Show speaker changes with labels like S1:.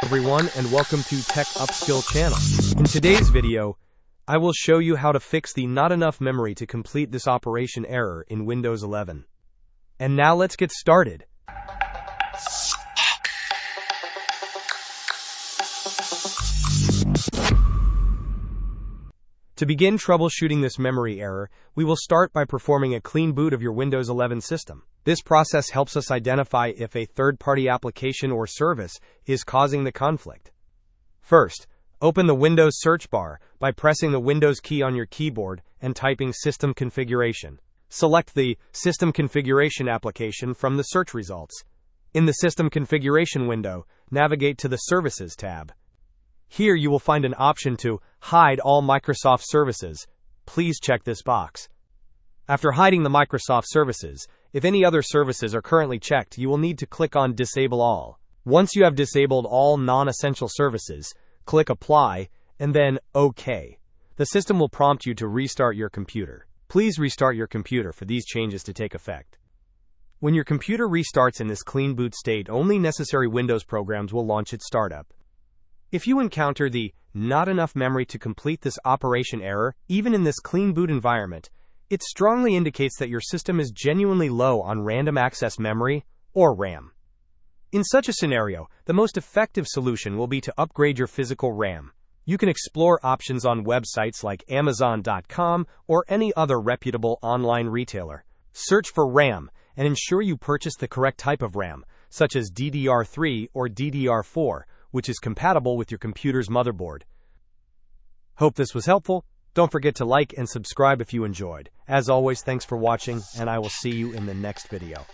S1: Everyone, and welcome to Tech Upskill channel. In today's video, I will show you how to fix the not enough memory to complete this operation error in Windows 11. And now let's get started. To begin troubleshooting this memory error, we will start by performing a clean boot of your Windows 11 system. This process helps us identify if a third-party application or service is causing the conflict. First, open the Windows search bar by pressing the Windows key on your keyboard and typing System Configuration. Select the System Configuration application from the search results. In the System Configuration window, navigate to the Services tab. Here you will find an option to hide all Microsoft services. Please check this box. After hiding the Microsoft services, if any other services are currently checked, you will need to click on Disable All. Once you have disabled all non-essential services, click Apply and then OK. The system will prompt you to restart your computer. Please restart your computer for these changes to take effect. When your computer restarts in this clean boot state, only necessary Windows programs will launch at startup. If you encounter the not enough memory to complete this operation error, even in this clean boot environment, it strongly indicates that your system is genuinely low on random access memory, or RAM. In such a scenario, the most effective solution will be to upgrade your physical RAM. You can explore options on websites like Amazon.com or any other reputable online retailer. Search for RAM and ensure you purchase the correct type of RAM, such as DDR3 or DDR4, which is compatible with your computer's motherboard. Hope this was helpful. Don't forget to like and subscribe if you enjoyed. As always, thanks for watching, and I will see you in the next video.